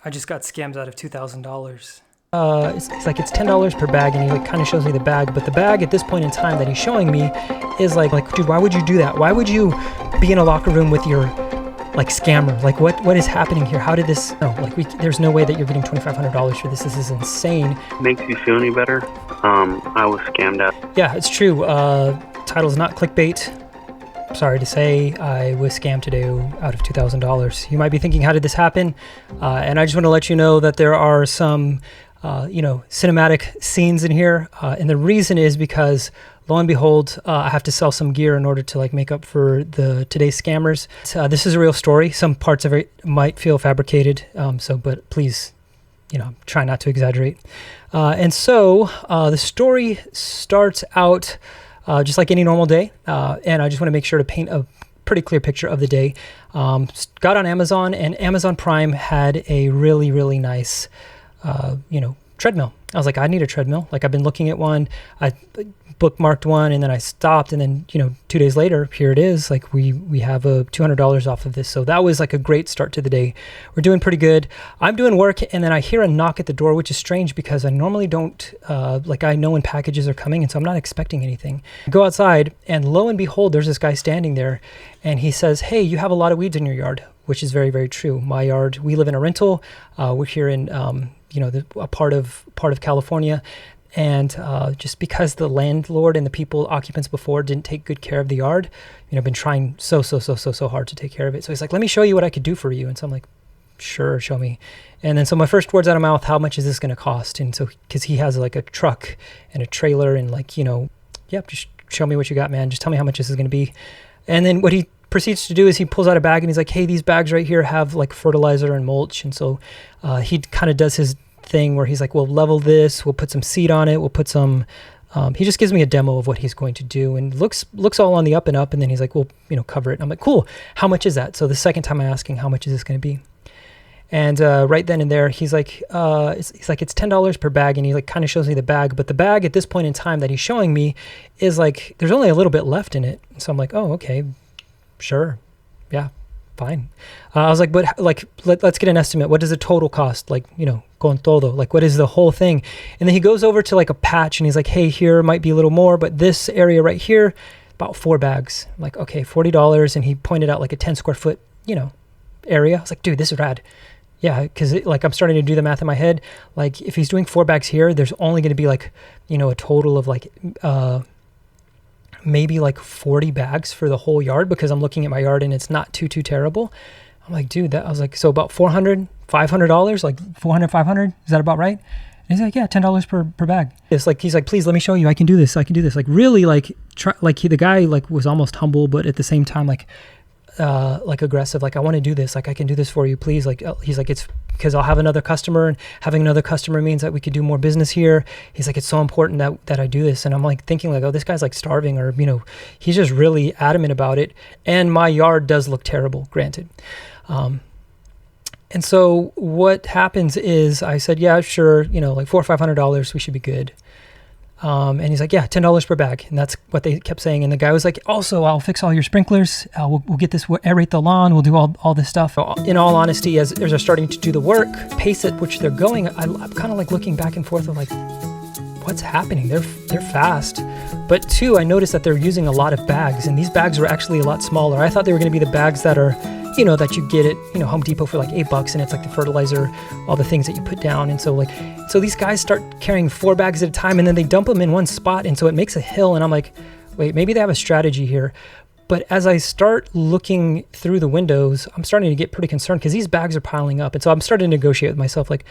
I just got scammed out of $2,000. It's like it's $10 per bag, and he like kind of shows me the bag, but the bag at this point in time that he's showing me is like dude, why would you do that? Why would you be in a locker room with your like scammer? Like what is happening here? How did this? No, like there's no way that you're getting $2,500 for this. This is insane. Makes you feel any better? I was scammed out. Yeah, it's true. Title's not clickbait. Sorry to say, I was scammed today out of $2,000. You might be thinking, how did this happen? And I just want to let you know that there are some, cinematic scenes in here. And the reason is because, lo and behold, I have to sell some gear in order to like make up for today's scammers. This is a real story. Some parts of it might feel fabricated. But please, try not to exaggerate. And so the story starts out just like any normal day. And I just want to make sure to paint a pretty clear picture of the day. Got on Amazon, and Amazon Prime had a really, really nice, treadmill. I was like, I need a treadmill. Like I've been looking at one, I bookmarked one, and then I stopped. And then, 2 days later, here it is. Like we have $200 off of this. So that was like a great start to the day. We're doing pretty good. I'm doing work, and then I hear a knock at the door, which is strange because I normally don't, I know when packages are coming, and so I'm not expecting anything. I go outside, and lo and behold, there's this guy standing there, and he says, hey, you have a lot of weeds in your yard, which is very, very true. My yard, we live in a rental. We're here in, a part of California. And just because the landlord and the occupants before didn't take good care of the yard, been trying so hard to take care of it. So he's like, let me show you what I could do for you. And so I'm like, sure, show me. And then so my first words out of mouth, how much is this going to cost? And so, because he has like a truck and a trailer and just show me what you got, man. Just tell me how much this is going to be. And then what he proceeds to do is he pulls out a bag, and he's like, hey, these bags right here have like fertilizer and mulch. And so he kind of does his thing where he's like, we'll level this, we'll put some seed on it, we'll put some, he just gives me a demo of what he's going to do, and looks all on the up and up. And then he's like, well, cover it. And I'm like, cool. How much is that? So the second time I'm asking, how much is this going to be? And right then and there, he's like, it's $10 per bag. And he like kind of shows me the bag, but the bag at this point in time that he's showing me is like, there's only a little bit left in it. So I'm like, oh, okay, sure. Yeah, fine. I was like, but like, let's get an estimate. What does the total cost? Like, con todo, like what is the whole thing? And then he goes over to like a patch, and he's like, hey, here might be a little more, but this area right here, about 4 bags. I'm like, okay, $40. And he pointed out like a 10 square foot, area. I was like, dude, this is rad. Yeah, because I'm starting to do the math in my head. Like if he's doing 4 bags here, there's only going to be like, a total of like, maybe like 40 bags for the whole yard, because I'm looking at my yard and it's not too terrible. I'm like, dude, I was like, so about $400, $500, like 400, 500. Is that about right? And he's like, yeah, $10 per bag. It's like, he's like, please let me show you. I can do this. Like really the guy like was almost humble, but at the same time, like aggressive. Like, I want to do this. Like, I can do this for you, please. Like, he's like, it's because I'll have another customer, and having another customer means that we could do more business here. He's like, it's so important that I do this. And I'm like thinking like, oh, this guy's like starving, or, he's just really adamant about it. And my yard does look terrible, granted. And so what happens is I said, yeah, sure. Like $400 or $500, we should be good. And he's like, yeah, $10 per bag. And that's what they kept saying. And the guy was like, also, I'll fix all your sprinklers. We'll get this, we'll aerate the lawn. We'll do all this stuff. In all honesty, as they're starting to do the work, pace at which they're going, I'm kind of like looking back and forth of like, what's happening? They're fast. But 2, I noticed that they're using a lot of bags, and these bags were actually a lot smaller. I thought they were going to be the bags that are, that you get at, Home Depot for like $8, and it's like the fertilizer, all the things that you put down. And so these guys start carrying 4 bags at a time, and then they dump them in one spot. And so it makes a hill. And I'm like, wait, maybe they have a strategy here. But as I start looking through the windows, I'm starting to get pretty concerned because these bags are piling up. And so I'm starting to negotiate with myself like,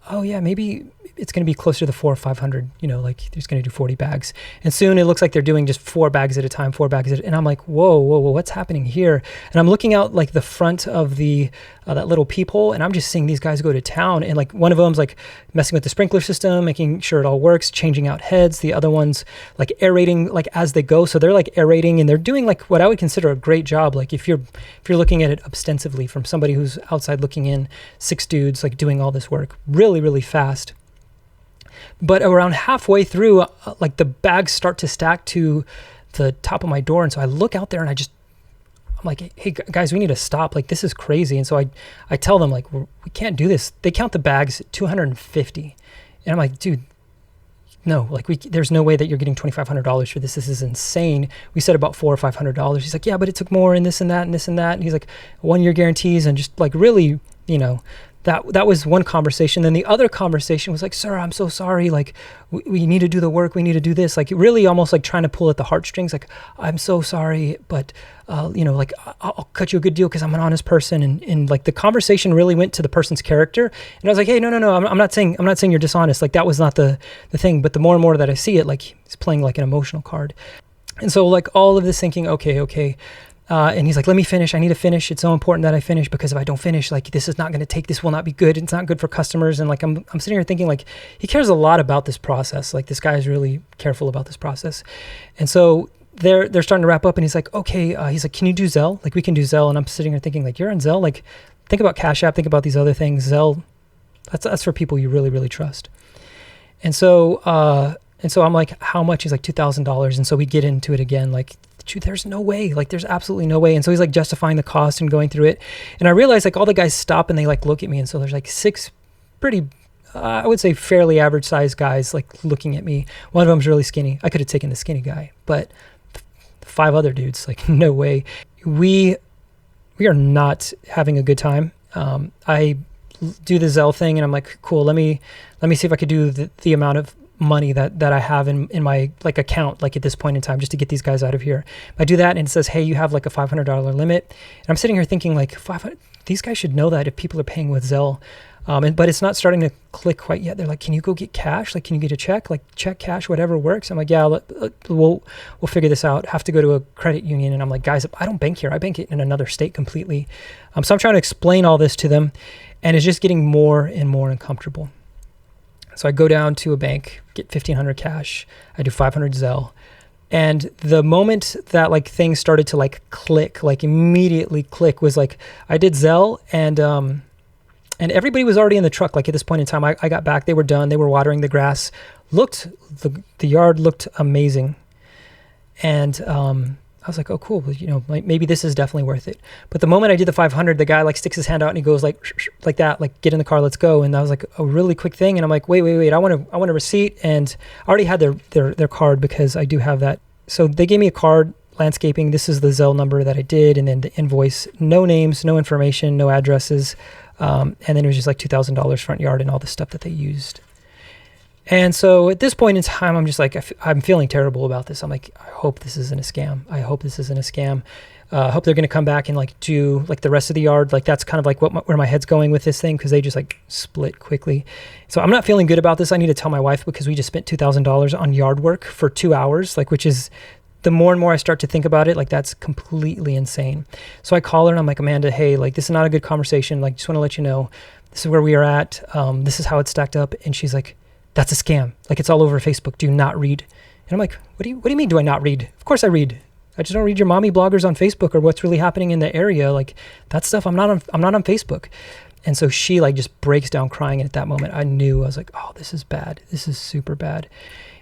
oh yeah, maybe it's going to be closer to the 400 or 500, like there's going to do 40 bags. And soon it looks like they're doing just 4 bags at a time, 4 bags at a time. And I'm like, whoa, what's happening here? And I'm looking out like the front of that little peephole, and I'm just seeing these guys go to town. And like one of them's like messing with the sprinkler system, making sure it all works, changing out heads. The other one's like aerating like as they go. So they're like aerating, and they're doing like what I would consider a great job. Like if you're looking at it ostensively from somebody who's outside looking in, 6 dudes like doing all this work really, really fast. But around halfway through, like the bags start to stack to the top of my door. And so I look out there, and I'm like, hey guys, we need to stop. Like, this is crazy. And so I tell them like, we can't do this. They count the bags at 250. And I'm like, dude, no, like there's no way that you're getting $2,500 for this. This is insane. We said about $400 or $500. He's like, yeah, but it took more and this and that and this and that. And he's like, 1 year guarantees, and just like really, that was one conversation. Then the other conversation was like, sir, I'm so sorry. Like we need to do the work. We need to do this. Like really almost like trying to pull at the heartstrings. Like, I'm so sorry, but like I'll cut you a good deal because I'm an honest person. And like the conversation really went to the person's character. And I was like, hey, no, I'm not saying you're dishonest. Like that was not the thing. But the more and more that I see it, like he's playing like an emotional card. And so like all of this thinking, okay. And he's like, let me finish. I need to finish. It's so important that I finish, because if I don't finish, like this will not be good. It's not good for customers. And like, I'm sitting here thinking like, he cares a lot about this process. Like this guy is really careful about this process. And so they're starting to wrap up, and he's like, okay. He's like, can you do Zelle? Like we can do Zelle. And I'm sitting here thinking like, you're on Zelle? Like think about Cash App, think about these other things. Zelle, that's for people you really, really trust. And so I'm like, how much? He's like, $2,000. And so we get into it again. Like, there's no way, like there's absolutely no way. And so he's like justifying the cost and going through it. And I realized like all the guys stop and they like look at me. And so there's like 6 pretty, I would say fairly average sized guys like looking at me. One of them's really skinny. I could have taken the skinny guy, but 5 other dudes, like no way. We are not having a good time. I do the Zelle thing and I'm like, cool, let me see if I could do the amount of money that I have in my like account, like at this point in time, just to get these guys out of here. I do that and it says, hey, you have like a $500 limit. And I'm sitting here thinking like, 500, these guys should know that if people are paying with Zelle. But it's not starting to click quite yet. They're like, can you go get cash? Like, can you get a check? Like check, cash, whatever works. I'm like, yeah, we'll figure this out. Have to go to a credit union. And I'm like, guys, I don't bank here. I bank it in another state completely. So I'm trying to explain all this to them, and it's just getting more and more uncomfortable. So I go down to a bank, get $1,500 cash. I do $500 Zelle. And the moment that like things started to like click, like immediately click, was like I did Zelle, and everybody was already in the truck. Like at this point in time, I got back, they were done. They were watering the grass. The yard looked amazing. And I was like, oh, cool. Like maybe this is definitely worth it. But the moment I did the 500, the guy like sticks his hand out and he goes like that, like get in the car, let's go. And that was like a really quick thing. And I'm like, wait. I want a receipt. And I already had their card, because I do have that. So they gave me a card, landscaping. This is the Zelle number that I did. And then the invoice, no names, no information, no addresses. And then it was just like $2,000 front yard and all the stuff that they used. And so at this point in time, I'm just like, I'm feeling terrible about this. I'm like, I hope this isn't a scam. I hope they're going to come back and like do like the rest of the yard. Like that's kind of like where my head's going with this thing, because they just like split quickly. So I'm not feeling good about this. I need to tell my wife, because we just spent $2,000 on yard work for 2 hours, like, which is, the more and more I start to think about it, like that's completely insane. So I call her and I'm like, Amanda, hey, like this is not a good conversation. Like, just want to let you know, this is where we are at. This is how it's stacked up. And she's like, that's a scam. Like it's all over Facebook. Do not read. And I'm like, what do you mean? Do I not read? Of course I read. I just don't read your mommy bloggers on Facebook or what's really happening in the area. Like that stuff, I'm not on Facebook. And so she like just breaks down crying. And at that moment I was like, oh, this is bad. This is super bad.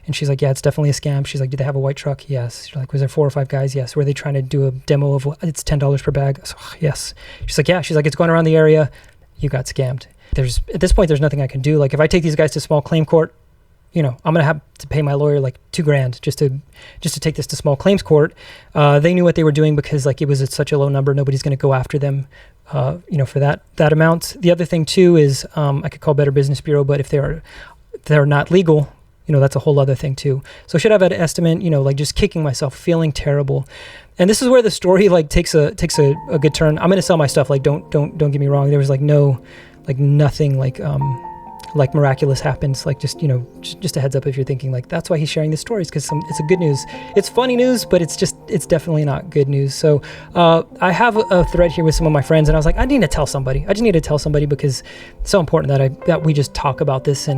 And she's like, yeah, it's definitely a scam. She's like, did they have a white truck? Yes. She's like, was there 4 or 5 guys? Yes. Were they trying to do a demo of it's $10 per bag? I was like, oh, yes. She's like, yeah. She's like, it's going around the area. You got scammed. At this point, there's nothing I can do. Like if I take these guys to small claim court, I'm going to have to pay my lawyer like $2,000 just to take this to small claims court. They knew what they were doing, because like it was at such a low number. Nobody's going to go after them, for that amount. The other thing too is I could call Better Business Bureau, but if they're not legal, that's a whole other thing too. So should I have an estimate, like just kicking myself, feeling terrible. And this is where the story like takes a good turn. I'm going to sell my stuff. Like don't get me wrong. There was like nothing like miraculous happens. Like just a heads up if you're thinking like that's why he's sharing the stories, because it's a good news. It's funny news, but it's definitely not good news. So I have a thread here with some of my friends, and I was like, I need to tell somebody. I just need to tell somebody, because it's so important that we just talk about this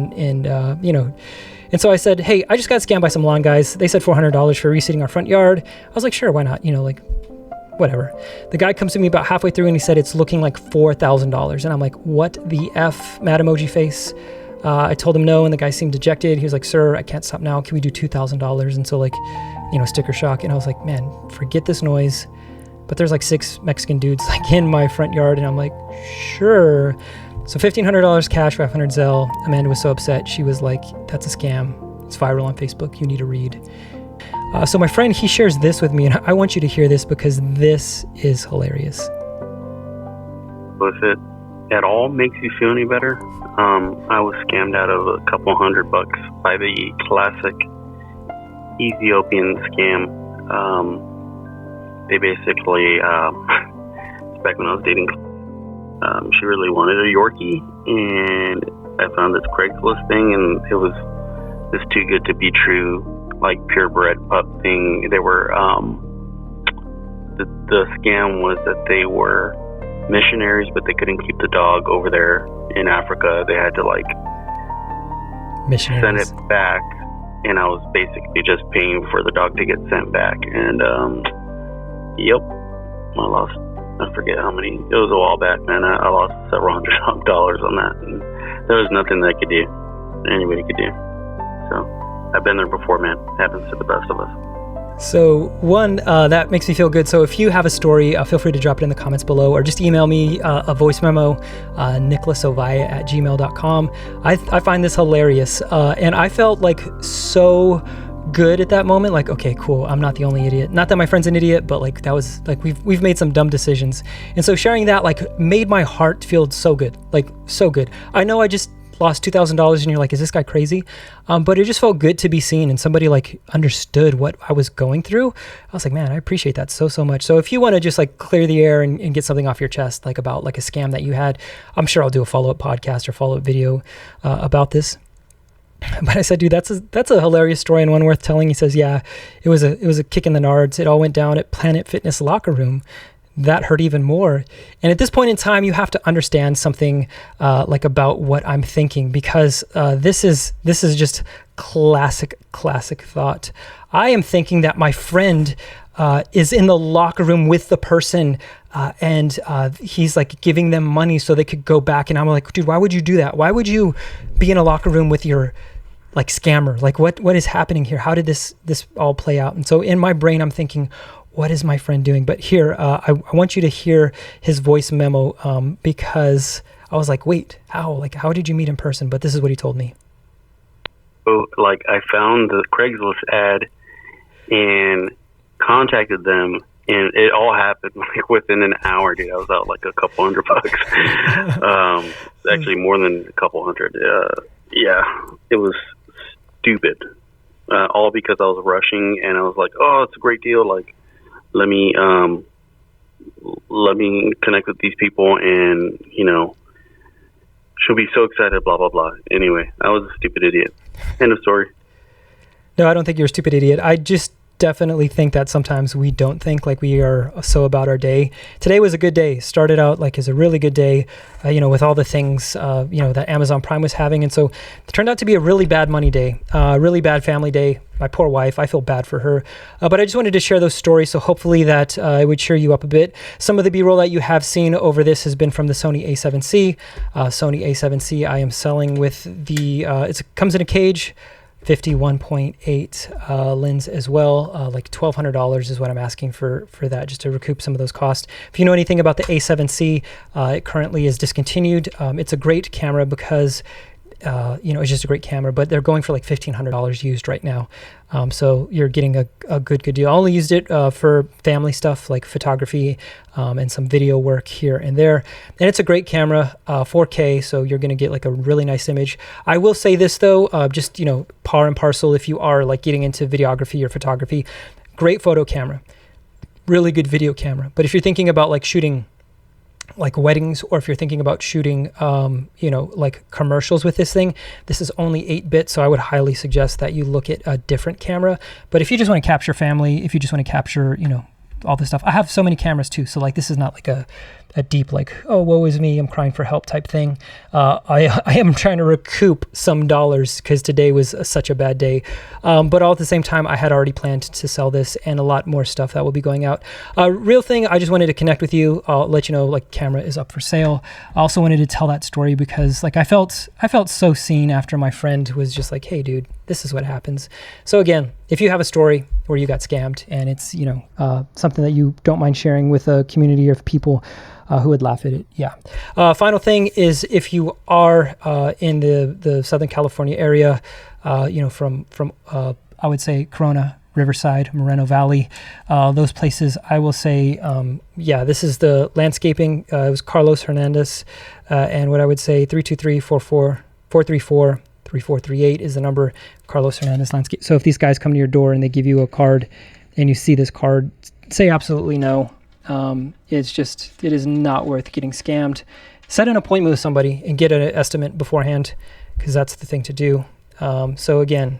and so I said, hey, I just got scammed by some lawn guys. They said $400 for reseeding our front yard. I was like, sure, why not? Like whatever. The guy comes to me about halfway through and he said it's looking like $4,000. And I'm like, what the F, mad emoji face. I told him no, and the guy seemed dejected. He was like, sir, I can't stop now. Can we do $2,000? And so like, sticker shock. And I was like, man, forget this noise. but there's like 6 Mexican dudes like in my front yard, and I'm like, sure. So $1,500 cash, 500 Zelle. Amanda was so upset. She was like, that's a scam. It's viral on Facebook. You need to read. So my friend, he shares this with me, and I want you to hear this because this is hilarious. If it at all makes you feel any better, I was scammed out of a couple $100 by the classic Ethiopian scam. They basically, back when I was dating, she really wanted a Yorkie, and I found this Craigslist thing, and it was this too good to be true, like purebred pup thing. They were, the scam was that they were missionaries, but they couldn't keep the dog over there in Africa. They had to like send it back, and I was basically just paying for the dog to get sent back. And yep, I forget how many. It was a while back, man. I lost several $100 on that, and there was nothing that anybody could do. So I've been there before, man. It happens to the best of us. So one, that makes me feel good. So if you have a story, feel free to drop it in the comments below, or just email me a voice memo, nicholasovalle@gmail.com. I find this hilarious, and I felt like so good at that moment. Like, okay, cool. I'm not the only idiot. Not that my friend's an idiot, but like that was like we've made some dumb decisions, and so sharing that like made my heart feel so good, like so good. I know I just lost $2,000 and you're like, is this guy crazy? But it just felt good to be seen, and somebody like understood what I was going through. I was like, man, I appreciate that so much. So if you want to just like clear the air and get something off your chest, like about like a scam that you had, I'm sure I'll do a follow-up podcast or follow-up video about this. But I said, dude, that's a hilarious story and one worth telling. He says, yeah, it was a kick in the nards. It all went down at Planet Fitness locker room. That hurt even more. And at this point in time, you have to understand something like about what I'm thinking, because this is just classic thought. I am thinking that my friend is in the locker room with the person, and he's like giving them money so they could go back. And I'm like, dude, why would you do that? Why would you be in a locker room with your like scammer? Like what is happening here? How did this all play out? And so in my brain, I'm thinking, what is my friend doing? But here, I want you to hear his voice memo, because I was like, wait, how? Like, how did you meet in person? But this is what he told me. So, like, I found the Craigslist ad and contacted them, and it all happened like within an hour, dude. I was out like a couple $100. Actually, more than a couple $100. Yeah, it was stupid. All because I was rushing, and I was like, oh, it's a great deal. Like, let me connect with these people, and she'll be so excited, blah blah blah. Anyway, I was a stupid idiot. End of story. No, I don't think you're a stupid idiot. I just definitely think that sometimes we don't think, like, we are so about our day. Today was a good day. Started out like as a really good day, with all the things that Amazon Prime was having, and so it turned out to be a really bad money day, really bad family day. My poor wife, I feel bad for her, but I just wanted to share those stories, so hopefully that it would cheer you up a bit. Some of the B-roll that you have seen over this has been from the Sony A7C. Sony A7C I am selling with the it comes in a cage, 51.8 lens as well. Like $1,200 is what I'm asking for that, just to recoup some of those costs. If you know anything about the A7C, it currently is discontinued. It's a great camera because it's just a great camera, but they're going for like $1,500 used right now. So you're getting a good deal. I only used it for family stuff like photography and some video work here and there. And it's a great camera, 4K, so you're going to get like a really nice image. I will say this though, just, par and parcel, if you are like getting into videography or photography, great photo camera, really good video camera. But if you're thinking about like shooting like weddings, or if you're thinking about shooting, like commercials with this thing, this is only 8-bit. So I would highly suggest that you look at a different camera. But if you just want to capture family, if you just want to capture, all this stuff, I have so many cameras too. So like, this is not like a deep, like, oh, woe is me, I'm crying for help type thing. I am trying to recoup some dollars because today was such a bad day. But all at the same time, I had already planned to sell this and a lot more stuff that will be going out. Real thing, I just wanted to connect with you. I'll let you know, like, camera is up for sale. I also wanted to tell that story because like I felt so seen after my friend was just like, hey dude, this is what happens. So again, if you have a story where you got scammed and it's, something that you don't mind sharing with a community of people who would laugh at it. Yeah. Final thing is, if you are in the Southern California area, from I would say Corona, Riverside, Moreno Valley, those places, I will say, this is the landscaping. It was Carlos Hernandez, and what I would say, 323-434-3438 is the number. Carlos Hernandez Landscape. So if these guys come to your door and they give you a card and you see this card, say absolutely no. It is not worth getting scammed. Set an appointment with somebody and get an estimate beforehand, because that's the thing to do. So again,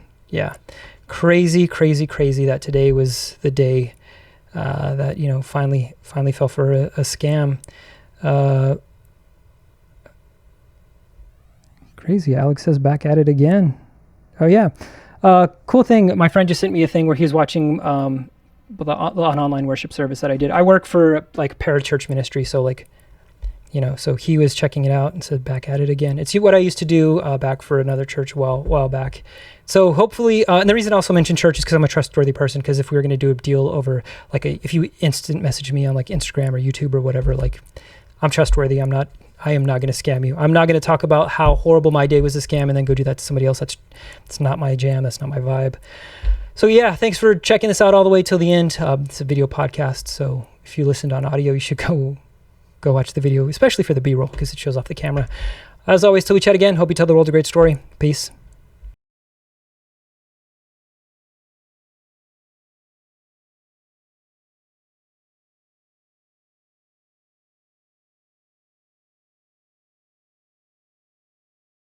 crazy that today was the day that finally fell for a scam. Crazy. Alex says back at it again. Oh yeah. Cool thing. My friend just sent me a thing where he was watching an online worship service that I did. I work for like parachurch ministry, so so he was checking it out and said back at it again. It's what I used to do back for another church a while back. So hopefully, and the reason I also mentioned church is because I'm a trustworthy person. Because if we were going to do a deal over if you instant message me on Instagram or YouTube or whatever, I'm trustworthy. I am not going to scam you. I'm not going to talk about how horrible my day was a scam and then go do that to somebody else. That's not my jam. That's not my vibe. So yeah, thanks for checking this out all the way till the end. It's a video podcast, so if you listened on audio, you should go watch the video, especially for the B-roll, because it shows off the camera. As always, till we chat again, hope you tell the world a great story. Peace.